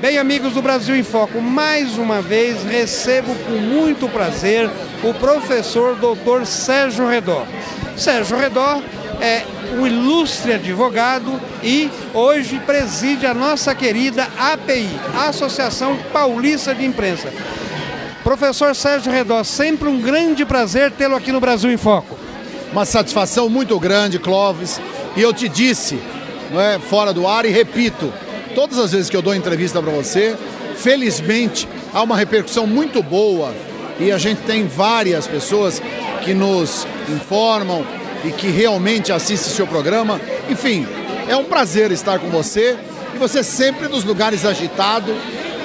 Bem, amigos do Brasil em Foco, mais uma vez recebo com muito prazer o professor Dr. Sérgio Redó. Sérgio Redó é um ilustre advogado e hoje preside a nossa querida API, Associação Paulista de Imprensa. Professor Sérgio Redó, sempre um grande prazer tê-lo aqui no Brasil em Foco. Uma satisfação muito grande, Clóvis, e eu te disse, não é, fora do ar, e repito, todas as vezes que eu dou entrevista para você, felizmente há uma repercussão muito boa e a gente tem várias pessoas que nos informam e que realmente assistem o seu programa. Enfim, é um prazer estar com você e você sempre nos lugares agitados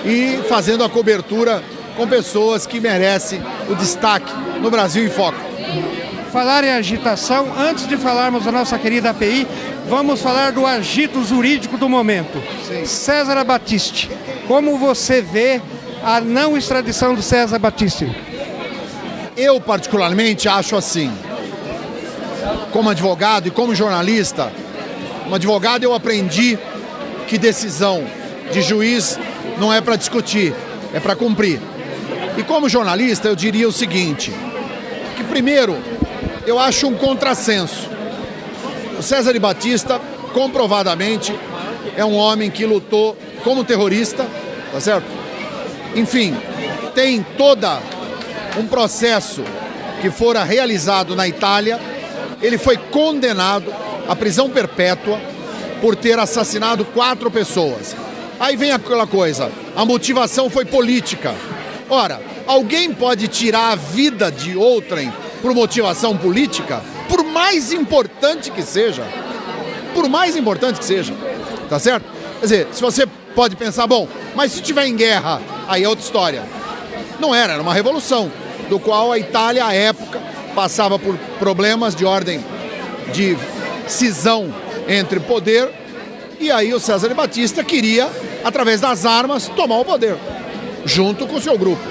e fazendo a cobertura com pessoas que merecem o destaque no Brasil em Foco. Falar em agitação, antes de falarmos da nossa querida API, vamos falar do agito jurídico do momento. Sim. César Battisti, como você vê a não extradição do César Battisti? Eu particularmente acho assim, como advogado e como jornalista, como advogado eu aprendi que decisão de juiz não é para discutir, é para cumprir. E como jornalista eu diria o seguinte, que primeiro eu acho um contrassenso. O César Battisti, comprovadamente, é um homem que lutou como terrorista, tá certo? Enfim, tem toda um processo que fora realizado na Itália. Ele foi condenado à prisão perpétua por ter assassinado 4 pessoas. Aí vem aquela coisa, a motivação foi política. Ora, alguém pode tirar a vida de outrem por motivação política? Por mais importante que seja, tá certo? Quer dizer, se você pode pensar, bom, mas se tiver em guerra, aí é outra história. Não era uma revolução, do qual a Itália, à época, passava por problemas de ordem de cisão entre poder, e aí o César Battisti queria, através das armas, tomar o poder, junto com o seu grupo.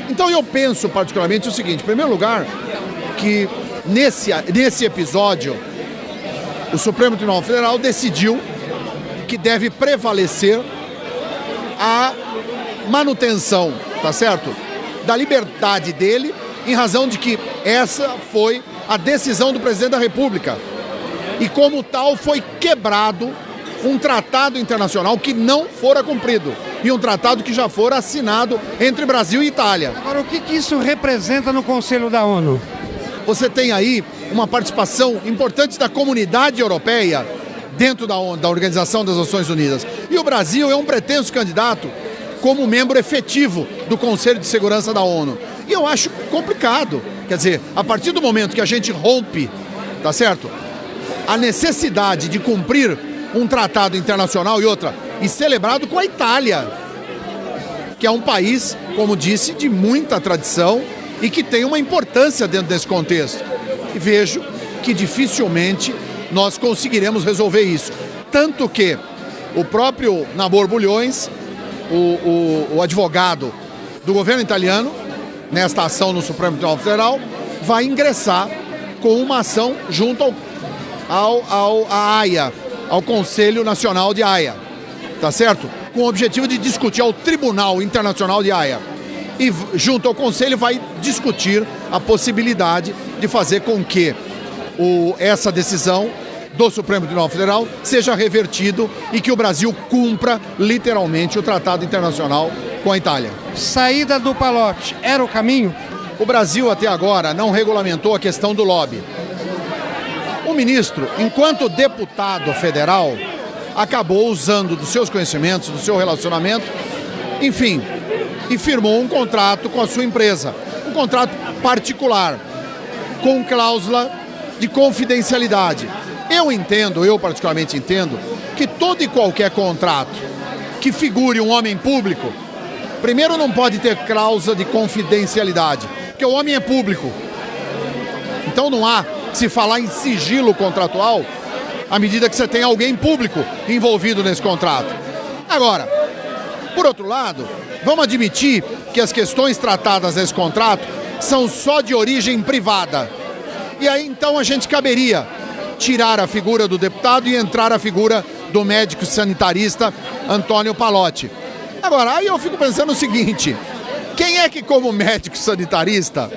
Então eu penso particularmente o seguinte, em primeiro lugar, que nesse episódio, o Supremo Tribunal Federal decidiu que deve prevalecer a manutenção, tá certo, da liberdade dele, em razão de que essa foi a decisão do presidente da República. E como tal foi quebrado um tratado internacional que não fora cumprido. E um tratado que já fora assinado entre Brasil e Itália. Agora, o que isso representa no Conselho da ONU? Você tem aí uma participação importante da comunidade europeia dentro da ONU, da Organização das Nações Unidas. E o Brasil é um pretenso candidato como membro efetivo do Conselho de Segurança da ONU. E eu acho complicado. Quer dizer, a partir do momento que a gente rompe, tá certo? A necessidade de cumprir um tratado internacional e celebrado com a Itália, que é um país, como disse, de muita tradição e que tem uma importância dentro desse contexto. E vejo que dificilmente nós conseguiremos resolver isso. Tanto que o próprio Nabor Bulhões, o advogado do governo italiano, nesta ação no Supremo Tribunal Federal, vai ingressar com uma ação junto à AIA, ao Conselho Nacional de Haia, tá certo? Com o objetivo de discutir ao Tribunal Internacional de Haia. E junto ao Conselho vai discutir a possibilidade de fazer com que essa decisão do Supremo Tribunal Federal seja revertido e que o Brasil cumpra literalmente o Tratado Internacional com a Itália. Saída do Palocci era o caminho? O Brasil até agora não regulamentou a questão do lobby. O ministro, enquanto deputado federal, acabou usando dos seus conhecimentos, do seu relacionamento, enfim, e firmou um contrato com a sua empresa, um contrato particular, com cláusula de confidencialidade. Eu particularmente entendo, que todo e qualquer contrato que figure um homem público, primeiro não pode ter cláusula de confidencialidade, porque o homem é público. Então não há se falar em sigilo contratual à medida que você tem alguém público envolvido nesse contrato. Agora, por outro lado, vamos admitir que as questões tratadas nesse contrato são só de origem privada. E aí então a gente caberia tirar a figura do deputado e entrar a figura do médico sanitarista Antônio Palocci. Agora, aí eu fico pensando o seguinte, quem é que como médico sanitarista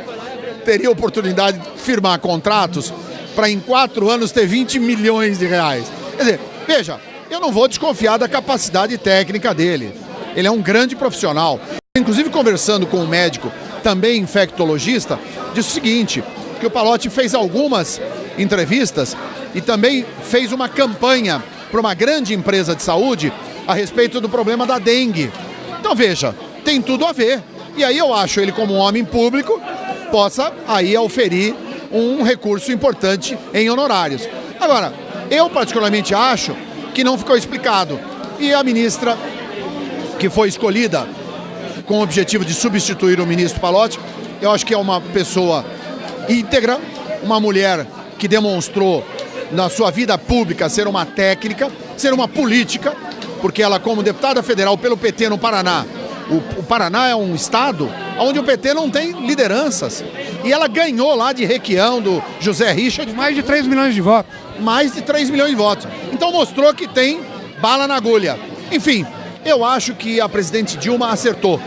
teria oportunidade de firmar contratos para em 4 anos ter 20 milhões de reais? Quer dizer, veja, eu não vou desconfiar da capacidade técnica dele. Ele é um grande profissional. Inclusive, conversando com um médico, também infectologista, disse o seguinte, que o Pallotti fez algumas entrevistas e também fez uma campanha para uma grande empresa de saúde a respeito do problema da dengue. Então, veja, tem tudo a ver. E aí eu acho ele, como um homem público, possa aí oferir um recurso importante em honorários. Agora, eu particularmente acho que não ficou explicado. E a ministra, que foi escolhida com o objetivo de substituir o ministro Pallotti, eu acho que é uma pessoa íntegra, uma mulher que demonstrou na sua vida pública ser uma técnica, ser uma política, porque ela, como deputada federal pelo PT no Paraná, o Paraná é um estado onde o PT não tem lideranças, e ela ganhou lá de Requião, do José Richard. Mais de 3 milhões de votos. Mais de 3 milhões de votos. Então mostrou que tem bala na agulha. Enfim, eu acho que a presidente Dilma acertou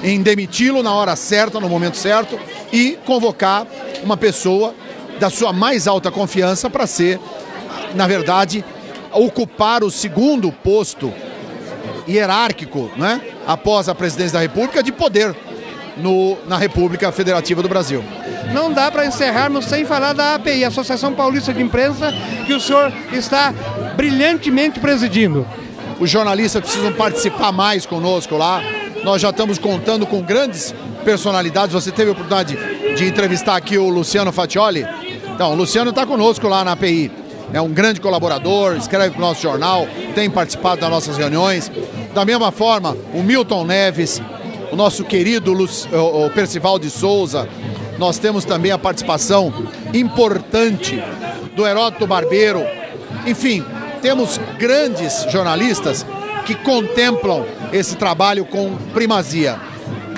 em demiti-lo na hora certa, no momento certo, e convocar uma pessoa da sua mais alta confiança para ser, na verdade, ocupar o segundo posto hierárquico, né, após a presidência da República, de poder na República Federativa do Brasil. Não dá para encerrarmos sem falar da API, Associação Paulista de Imprensa, que o senhor está brilhantemente presidindo. Os jornalistas precisam participar mais conosco lá. Nós já estamos contando com grandes personalidades. Você teve a oportunidade de entrevistar aqui o Luciano Faccioli? Então, o Luciano está conosco lá na API. É um grande colaborador, escreve para o nosso jornal, tem participado das nossas reuniões. Da mesma forma, o Milton Neves, o nosso querido o Percival de Souza. Nós temos também a participação importante do Heródoto Barbeiro. Enfim, temos grandes jornalistas que contemplam esse trabalho com primazia.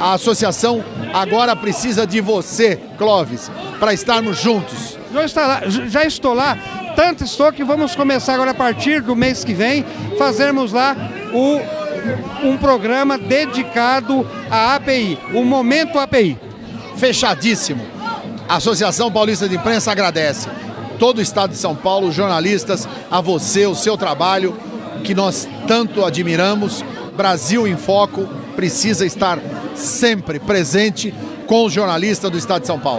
A associação agora precisa de você, Clóvis, para estarmos juntos. Já estou lá, tanto estou que vamos começar agora a partir do mês que vem, fazermos lá um programa dedicado à API, o Momento API. Fechadíssimo. A Associação Paulista de Imprensa agradece. Todo o estado de São Paulo, os jornalistas, a você, o seu trabalho, que nós tanto admiramos. Brasil em Foco precisa estar sempre presente com os jornalistas do estado de São Paulo.